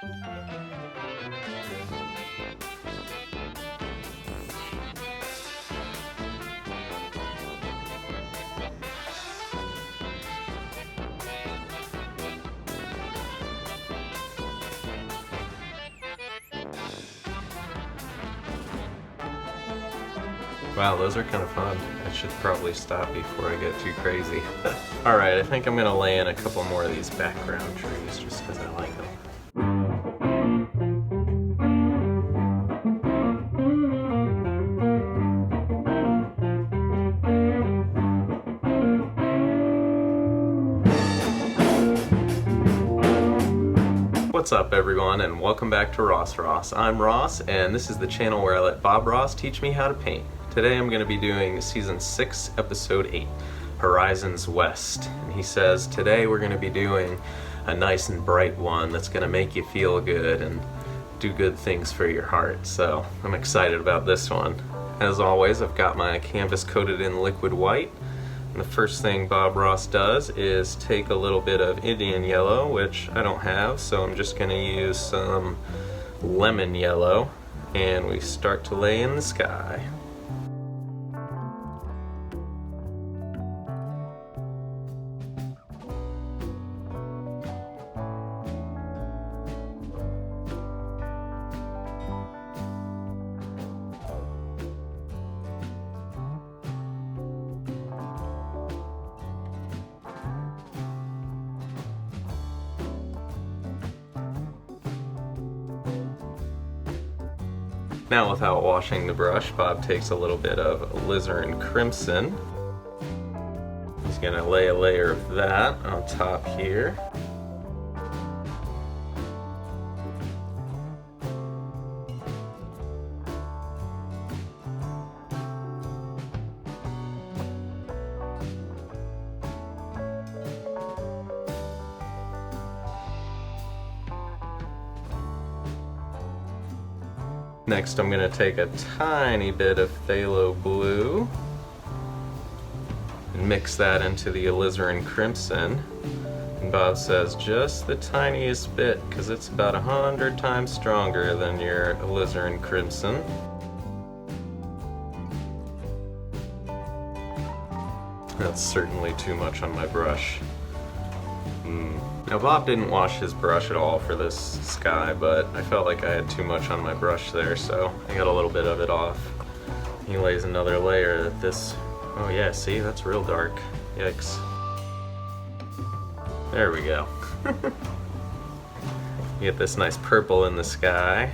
Wow, those are kind of fun. I should probably stop before I get too crazy. Alright, I think I'm going to lay in a couple more of these background trees just because I like them. What's up everyone, and welcome back to rossross. I'm Ross, and this is the channel where I let Bob Ross teach me how to paint. Today I'm going to be doing season 6 episode 8, Horizons West. And he says today we're going to be doing a nice and bright one that's going to make you feel good and do good things for your heart. So I'm excited about this one. As always, I've got my canvas coated in liquid white. And the first thing Bob Ross does is take a little bit of Indian yellow, which I don't have, so I'm just going to use some lemon yellow, and we start to lay in the sky. Now, without washing the brush, Bob takes a little bit of alizarin crimson. He's going to lay a layer of that on top here. Next, I'm going to take a tiny bit of phthalo blue and mix that into the alizarin crimson. And Bob says just the tiniest bit, because it's about 100 times stronger than your alizarin crimson. That's certainly too much on my brush. Now, Bob didn't wash his brush at all for this sky, but I felt like I had too much on my brush there, so I got a little bit of it off. He lays another layer of this. Oh yeah, see, that's real dark. Yikes. There we go. You get this nice purple in the sky.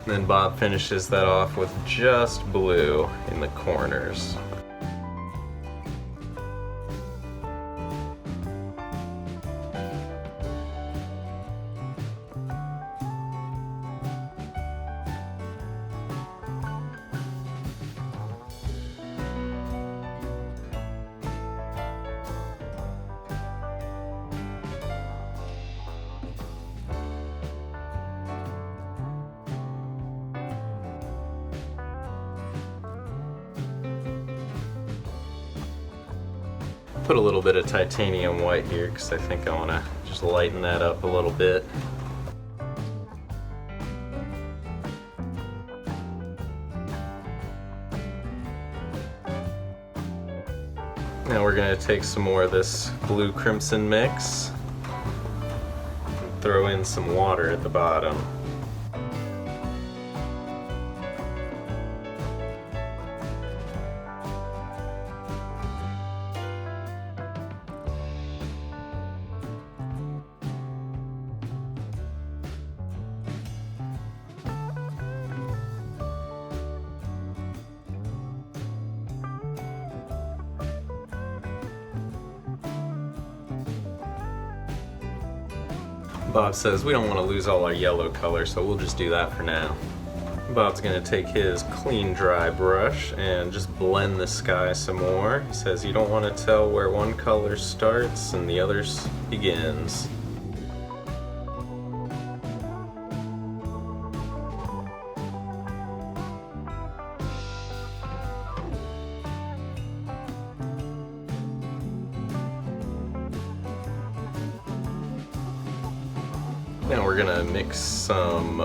And then Bob finishes that off with just blue in the corners. Put a little bit of titanium white here because I think I want to just lighten that up a little bit. Now we're going to take some more of this blue crimson mix and throw in some water at the bottom. Bob says we don't want to lose all our yellow color, so we'll just do that for now. Bob's going to take his clean, dry brush and just blend the sky some more. He says you don't want to tell where one color starts and the other begins. Now we're gonna mix some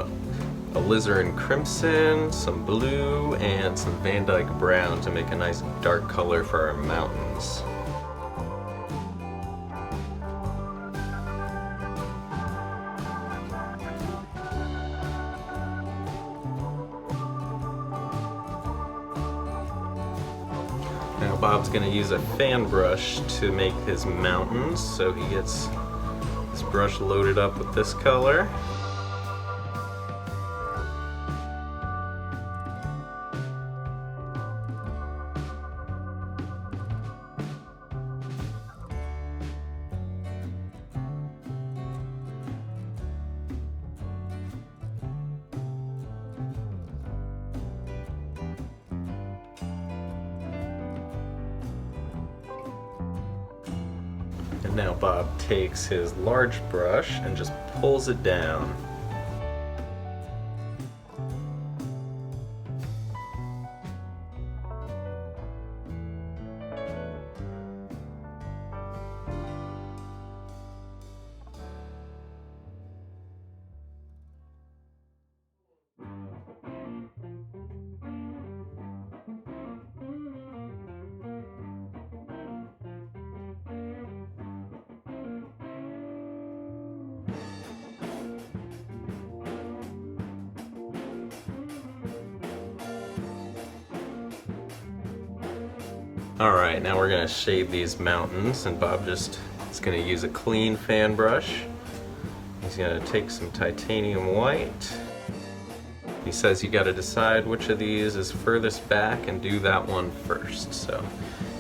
alizarin crimson, some blue, and some Van Dyke brown to make a nice dark color for our mountains. Now Bob's going to use a fan brush to make his mountains, so he gets his brush loaded up with this color. And now Bob takes his large brush and just pulls it down. Alright, now we're going to shade these mountains, and Bob just is going to use a clean fan brush. He's going to take some titanium white. He says you got to decide which of these is furthest back and do that one first. So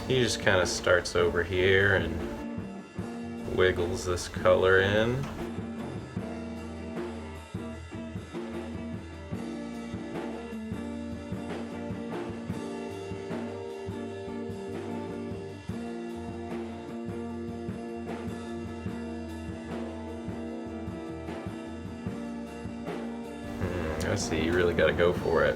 he just kind of starts over here and wiggles this color in. I see, you really got to go for it.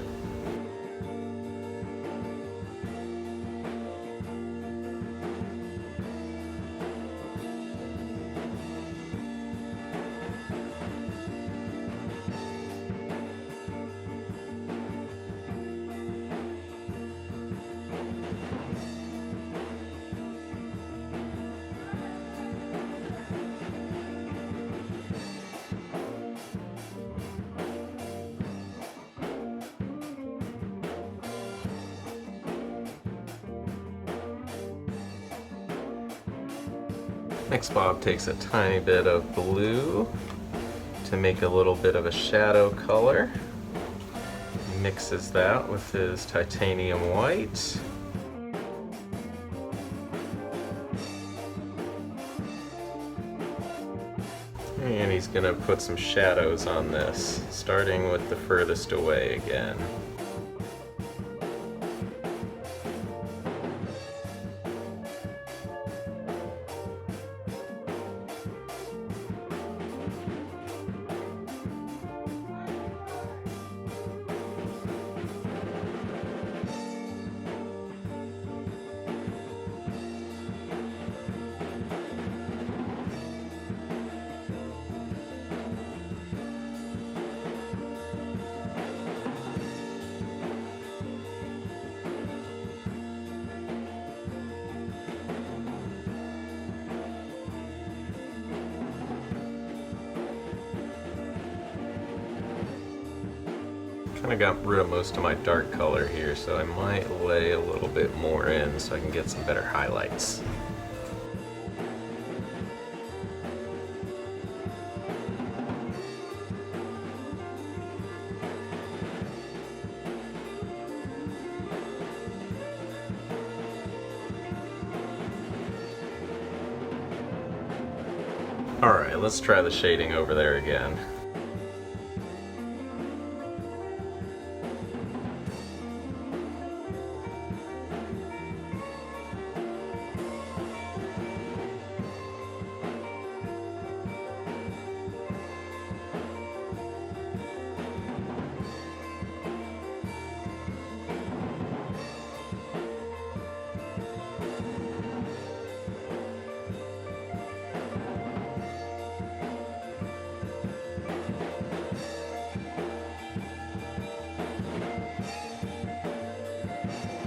Next, Bob takes a tiny bit of blue to make a little bit of a shadow color. He mixes that with his titanium white. And he's going to put some shadows on this, starting with the furthest away again. Kind of got rid of most of my dark color here, so I might lay a little bit more in so I can get some better highlights. Alright, let's try the shading over there again.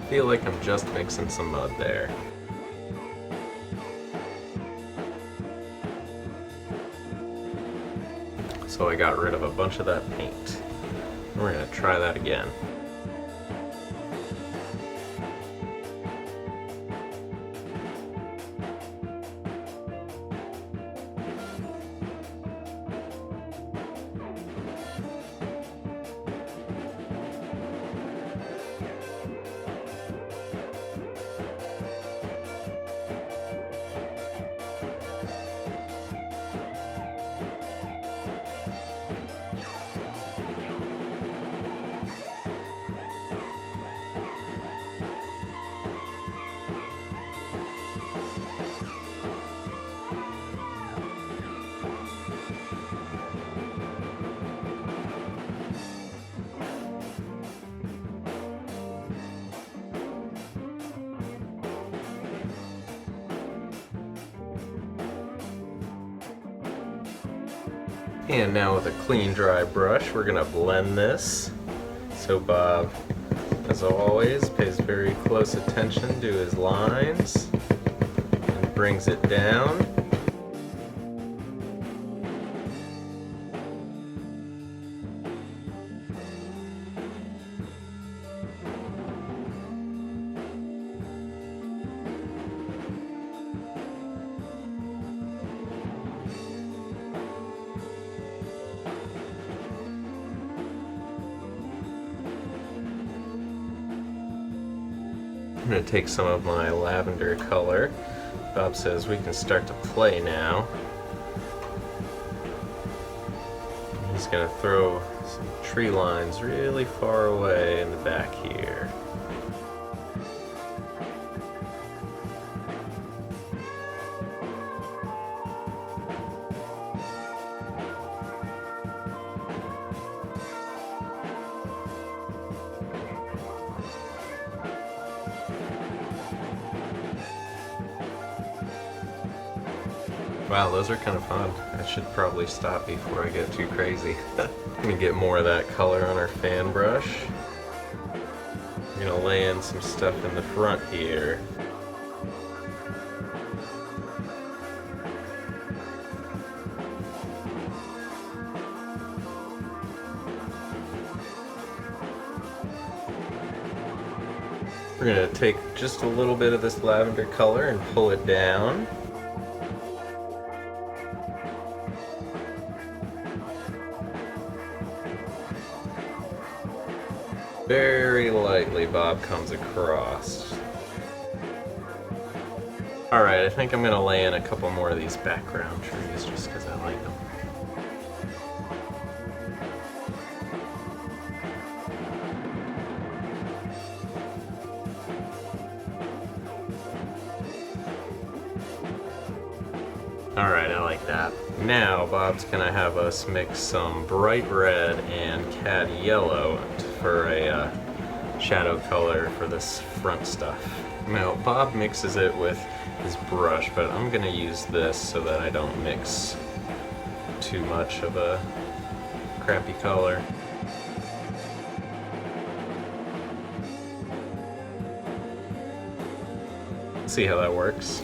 feel like I'm just mixing some mud there. So I got rid of a bunch of that paint. We're gonna try that again. And now with a clean, dry brush, we're gonna blend this. So Bob, as always, pays very close attention to his lines and brings it down. I'm going to take some of my lavender color. Bob says we can start to play now. He's going to throw some tree lines really far away in the back here. Wow, those are kind of fun. I should probably stop before I get too crazy. I'm gonna get more of that color on our fan brush. I'm gonna lay in some stuff in the front here. We're gonna take just a little bit of this lavender color and pull it down. Very lightly Bob comes across. Alright, I think I'm going to lay in a couple more of these background trees just because I like them. Alright, I like that. Now Bob's going to have us mix some bright red and cad yellow for a shadow color for this front stuff. Now Bob mixes it with his brush, but I'm going to use this so that I don't mix too much of a crappy color. See how that works.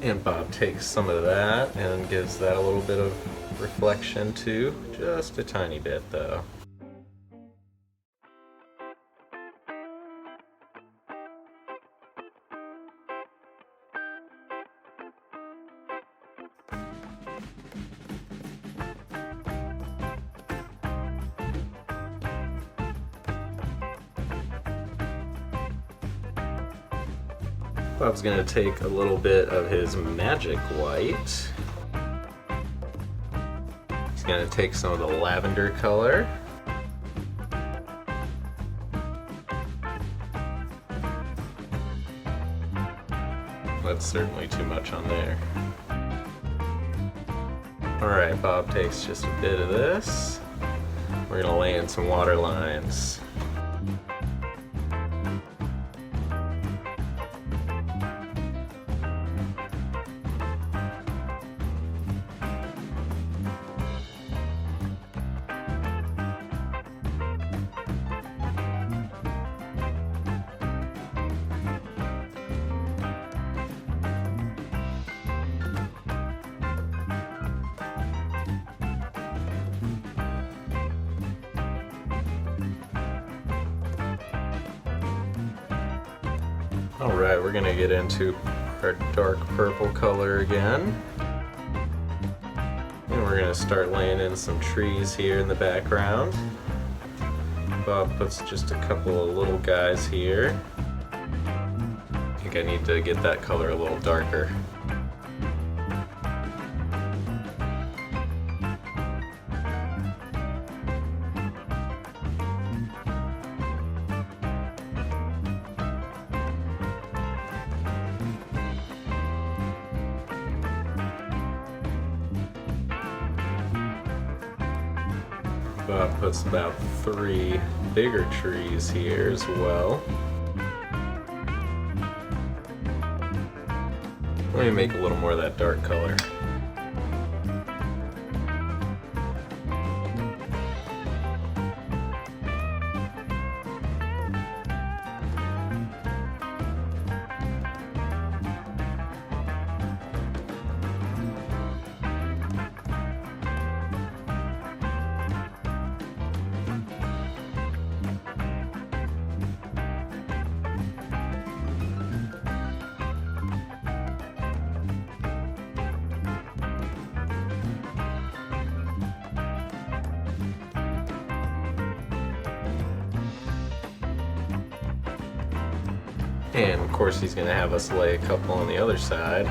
And Bob takes some of that and gives that a little bit of reflection too, just a tiny bit though. Bob's gonna take a little bit of his magic white. He's gonna take some of the lavender color. That's certainly too much on there. Alright, Bob takes just a bit of this. We're gonna lay in some water lines. Alright, we're gonna get into our dark purple color again. And we're gonna start laying in some trees here in the background. Bob puts just a couple of little guys here. I think I need to get that color a little darker. Bob puts about 3 bigger trees here as well. Let me make a little more of that dark color. And of course he's going to have us lay a couple on the other side.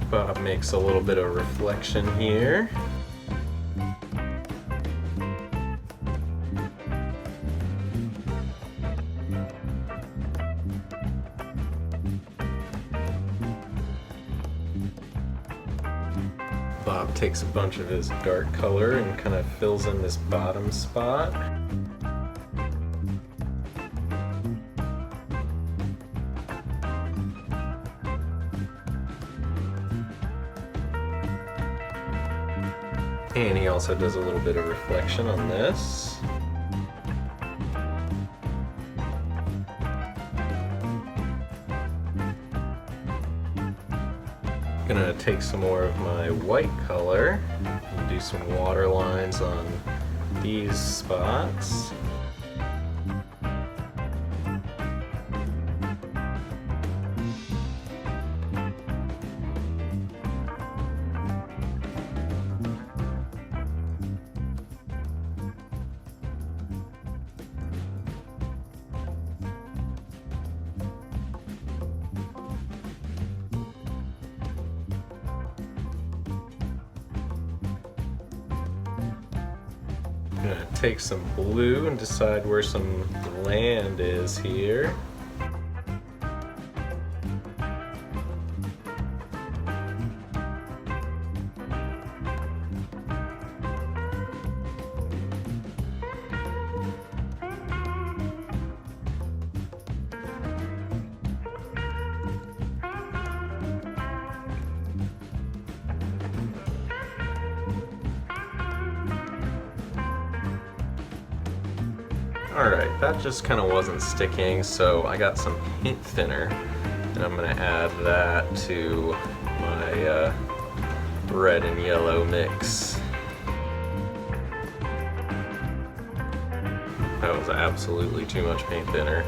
Bob makes a little bit of reflection here. Bob takes a bunch of his dark color and kind of fills in this bottom spot. And he also does a little bit of reflection on this. Gonna take some more of my white color and do some water lines on these spots. I'm gonna take some blue and decide where some land is here. Alright, that just kind of wasn't sticking, so I got some paint thinner, and I'm going to add that to my red and yellow mix. That was absolutely too much paint thinner.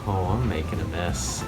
Oh, I'm making a mess.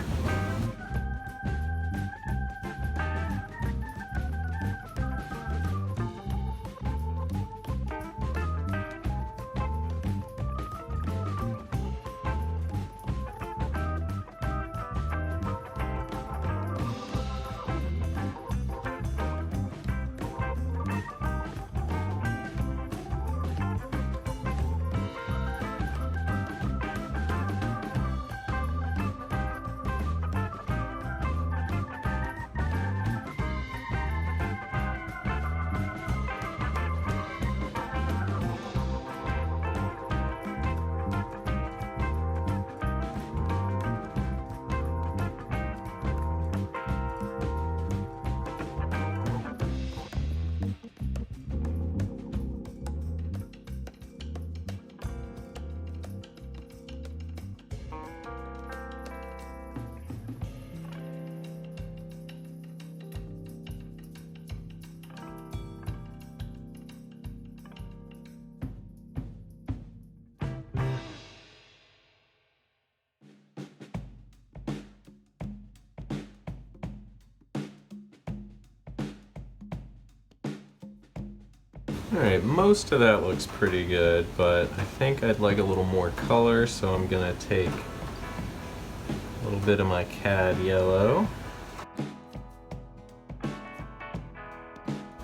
Alright, most of that looks pretty good, but I think I'd like a little more color, so I'm gonna take a little bit of my cad yellow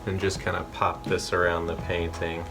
and just kind of pop this around the painting.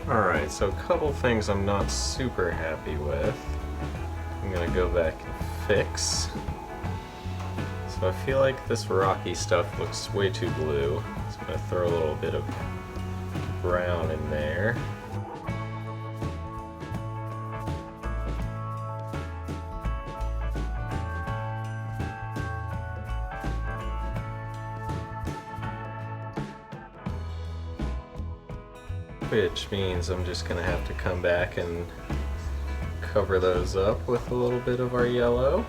Alright, so a couple things I'm not super happy with. I'm gonna go back and fix. So I feel like this rocky stuff looks way too blue. So I'm gonna throw a little bit of brown in there. Which means I'm just gonna have to come back and cover those up with a little bit of our yellow.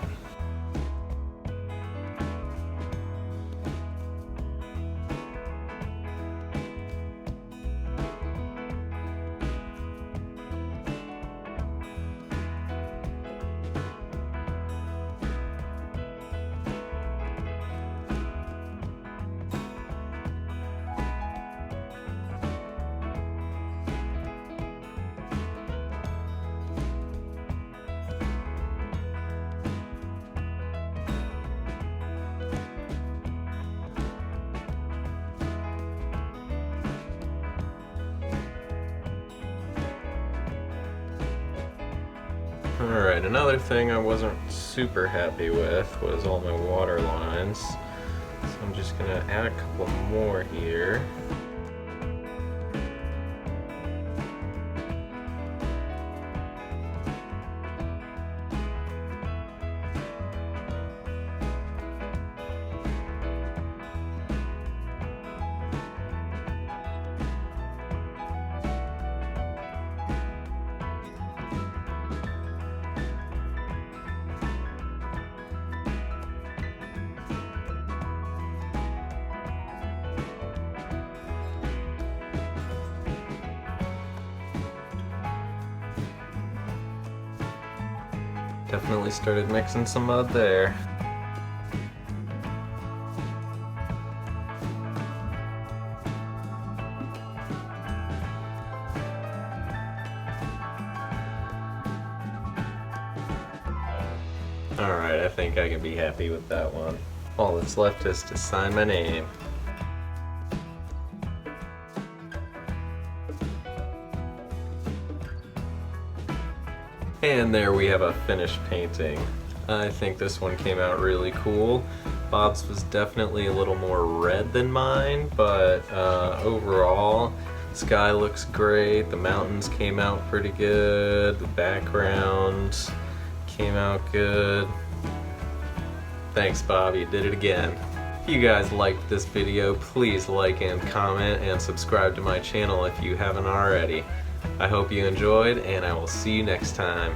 Alright, another thing I wasn't super happy with was all my water lines. So I'm just going to add a couple more here. Definitely started mixing some mud there. Alright, I think I can be happy with that one. All that's left is to sign my name. And there we have a finished painting. I think this one came out really cool. Bob's was definitely a little more red than mine, but overall, the sky looks great, the mountains came out pretty good, the background came out good. Thanks, Bob, you did it again. If you guys liked this video, please like and comment and subscribe to my channel if you haven't already. I hope you enjoyed, and I will see you next time.